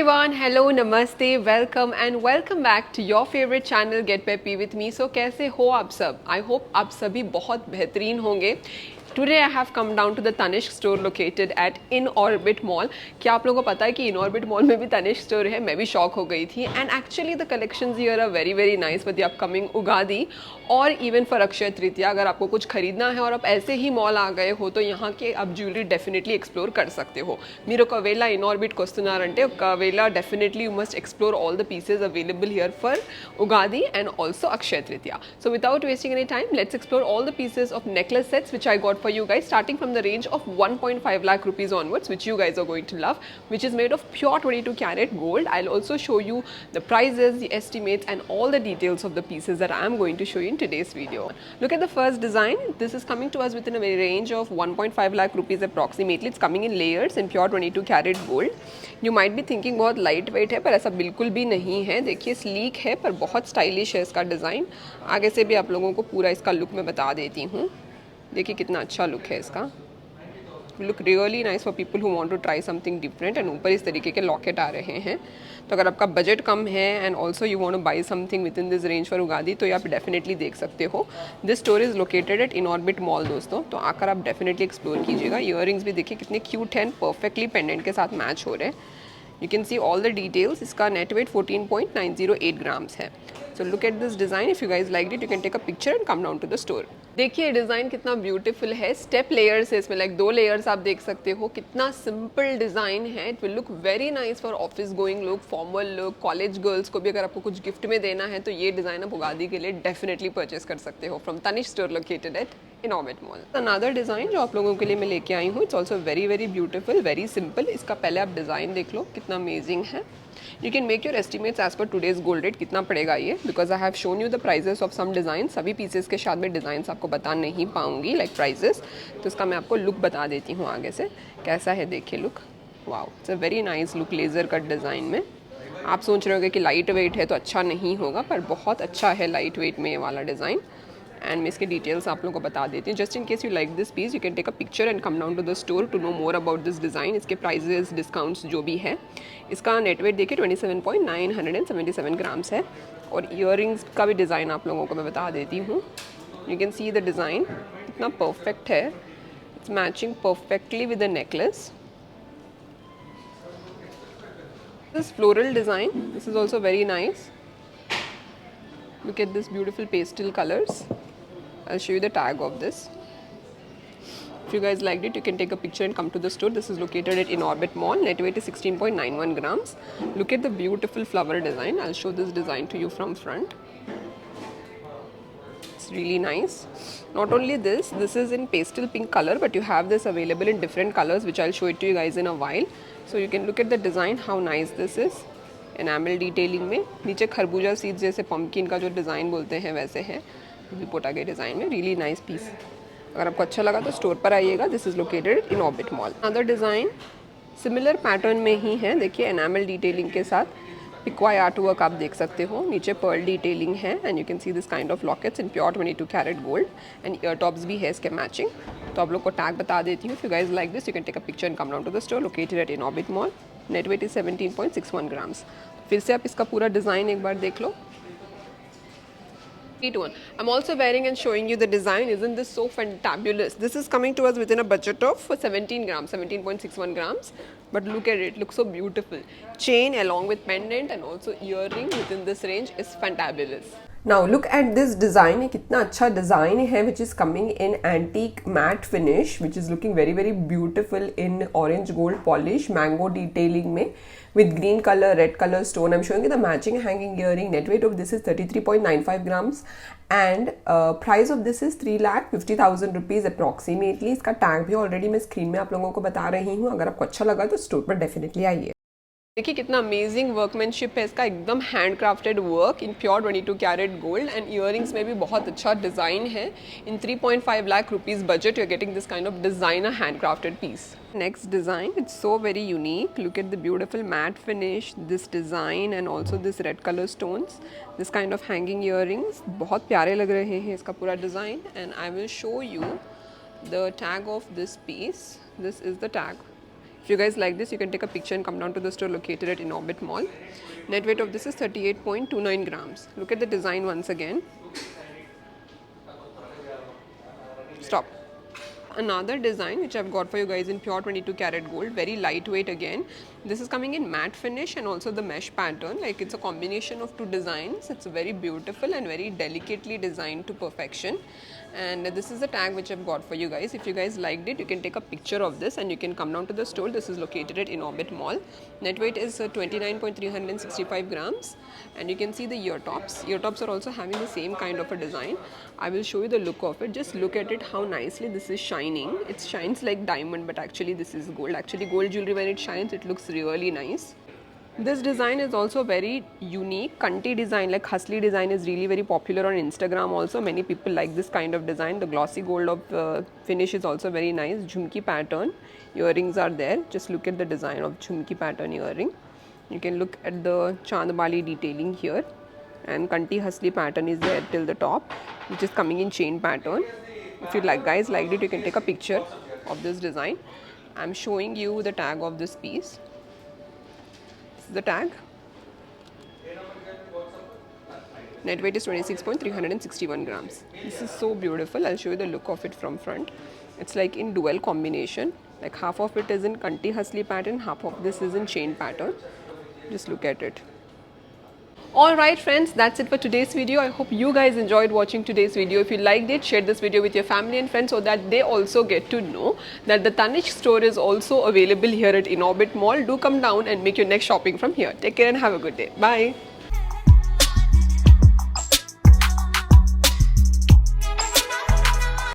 everyone, hello, namaste, welcome and welcome back to your favorite channel Get Peppy with me. So कैसे हो आप सब? I hope आप सभी बहुत बेहतरीन होंगे. Today I have come down to the Tanishq store located at In Orbit Mall. क्या आप लोगों को पता है कि In Orbit Mall में भी Tanishq store है? मैं भी शॉक हो गई थी. And actually the collections here are very nice for the upcoming Ugadi और इवन फॉर अक्षय तृतीया. अगर आपको कुछ खरीदना है और आप ऐसे ही मॉल आ गए हो तो यहाँ के आप ज्वेलरी डेफिनेटली एक्सप्लोर कर सकते हो. మీరు ఒకవేళ ఇన్ ఆర్బిట్కి వస్తున్నారంటే ఒకవేళ definitely you must explore all the pieces available here for Ugadi and also Akshaya Tritiya. So without wasting any time let's explore all the pieces of necklace sets which I got for you guys, starting from the range of 1.5 lakh rupees onwards, which you guys are going to love, which is made of pure 22 karat gold. I'll also show you the prices, the estimates and all the details of the pieces that I am going to show you in today's video. Look at the first design. This is coming to us within a range of 1.5 lakh rupees approximately. It's coming in layers in pure 22 karat gold. You might be thinking बहुत light weight है, पर ऐसा बिल्कुल भी नहीं है. देखिए sleek है पर बहुत स्टाइलिश है इसका डिज़ाइन. आगे से भी आप लोगों को पूरा इसका लुक मैं बता देती हूँ. देखिए कितना अच्छा लुक है इसका. Look really nice for people who want to try something different. And ऊपर इस तरीके के लॉकेट आ रहे हैं. तो अगर आपका बजट कम है and also you want two by something with in this range for Ugadi तो ये आप डेफिनेटली देख सकते हो. This store is located at in orbit mall दोस्तों. तो आकर आप डेफिनेटली एक्सप्लोर कीजिएगा. ईयरिंग्स भी देखिए कितने क्यूट हैं, परफेक्टली पेंडेंट के साथ मैच हो रहे हैं. You can see all the details. इसका नेट वेट 14.908 ग्राम्स है. So look at this design. If you guys liked it, you can take a picture and come down to the store. देखिए design कितना beautiful है. Step layers है इसमें, like 2 layers आप देख सकते हो. कितना सिंपल डिज़ाइन है. It will look very nice for office going look, formal look. College girls को भी अगर आपको कुछ गिफ्ट में देना है तो ये डिज़ाइन आप उगादी के लिए डेफिनेटली परचेस कर सकते हो from Tanishq store located at in orbit Mall. Another design जो आप लोगों के लिए मैं लेके आई हूँ, it's also very beautiful, very simple. इसका पहले आप डिज़ाइन देख लो कितना अमेजिंग है. You can make your estimates as per today's gold rate कितना पड़ेगा ये, because I have shown you the prices of some designs. सभी pieces के साथ में डिज़ाइंस आपको बता नहीं पाऊंगी like prices. तो इसका मैं आपको लुक बता देती हूँ आगे से कैसा है. देखिए look, wow, it's a very nice look laser cut design में. आप सोच रहे होगे कि लाइट वेट है तो अच्छा नहीं होगा, पर बहुत अच्छा है लाइट वेट में ये वाला डिज़ाइन. एंड मैं इसके डिटेल्स आप लोगों को बता देती हूँ. Just in case you like this piece, you can take a picture and come down to the store to know more about this design. इसके प्राइजेस, डिस्काउंट्स जो भी है. इसका नेट वेट देखिए 27.977 ग्राम्स है. और ईयरिंग्स का भी डिज़ाइन आप लोगों को मैं बता देती हूँ. You can see the design इतना परफेक्ट है. It's matching perfectly with the necklace. This floral design, this is also very nice. Look at this beautiful pastel colors. I'll show you the tag of this. If you guys liked it, you can take a picture and come to the store. This is located at In Orbit Mall. Net weight is 16.91 grams. Look at the beautiful flower design. I'll show this design to you from front. It's really nice. Not only this is in pastel pink color, but you have this available in different colors, which I'll show it to you guys in a while. So you can look at the design, how nice this is. Enamel detailing में नीचे खरबूजा seeds जैसे pumpkin का जो design बोलते हैं वैसे है पोटा के डिज़ाइन में. Really nice piece. अगर आपको अच्छा लगा तो स्टोर पर आइएगा. This is located in orbit mall. Other design similar pattern में ही है. देखिए एनामल डिटेलिंग के साथ पिक्वाई आर्ट वर्क आप देख सकते हो. नीचे पर्ल डिटेलिंग है and you can see this kind of lockets in pure 22 carat gold. And ear tops भी है इसके मैचिंग. तो आप लोग को टैग बता देती हूँ. If you guys like this, you can take a picture and come down to the store located at in orbit Mall. Net weight is 17.61 grams. फिर से आप इसका पूरा डिज़ाइन एक बार देख लो. I'm also wearing and showing you the design. Isn't this so fantabulous? This is coming to us within a budget of 17 grams, 17.61 grams. But look at it, looks so beautiful. Chain along with pendant and also earring within this range is fantabulous. Now look at this design. ये कितना अच्छा design है, which is coming in antique matte finish, which is looking very beautiful in orange gold polish, mango detailing में with green color, red color stone. I'm showing you the matching hanging earring. Net weight of this is 33.95 grams and price of this is 3,50,000 rupees approximately. इसका tag भी already मैं screen में आप लोगों को बता रही हूँ. अगर आपको अच्छा लगा तो स्टोर पर डेफिनेटली आइए. देखिए कितना अमेजिंग वर्कमैनशिप है इसका. एकदम hand crafted work in pure 22 carat gold. And earrings में भी बहुत अच्छा डिज़ाइन है. In 3.5 lakh rupees budget you are getting this kind of designer hand crafted piece. Next design, it's so very unique. Look at the beautiful matte finish, this design and also this red color stones, this kind of hanging earrings. बहुत प्यारे लग रहे हैं इसका पूरा design. And I will show you the tag of this piece. This is the tag. If you guys like this, you can take a picture and come down to the store located at Inorbit Mall. Net weight of this is 38.29 grams. Look at the design once again. Stop. Another design which I've got for you guys in pure 22 karat gold, very lightweight again. This is coming in matte finish and also the mesh pattern. Like, it's a combination of two designs. It's very beautiful and very delicately designed to perfection. And this is the tag which I've got for you guys. If you guys liked it, you can take a picture of this and you can come down to the store. This is located at Inorbit Mall. Net weight is 29.365 grams, and you can see the ear tops. Ear tops are also having the same kind of a design. I will show you the look of it. Just look at it, how nicely this is shining. It shines like diamond, but actually this is gold. Actually, gold jewelry, when it shines, it looks really nice. This design is also very unique. Kanti design, like Hasli design, is really very popular on Instagram also. Many people like this kind of design. The glossy gold of finish is also very nice. Jhumki pattern. Earrings are there. Just look at the design of Jhumki pattern earring. You can look at the Chandbali detailing here. And Kanti Hasli pattern is there till the top, which is coming in chain pattern. If you guys liked it, you can take a picture of this design. I'm showing you the tag of this piece. The tag. Net weight is 26.361 grams. This is so beautiful. I'll show you the look of it from front. It's like in dual combination. Like, half of it is in Kanti Hasli pattern, half of this is in chain pattern. Just look at it. Alright friends, that's it for today's video. I hope you guys enjoyed watching today's video. If you liked it, share this video with your family and friends so that they also get to know that the Tanishq store is also available here at Inorbit Mall. Do come down and make your next shopping from here. Take care and have a good day. Bye.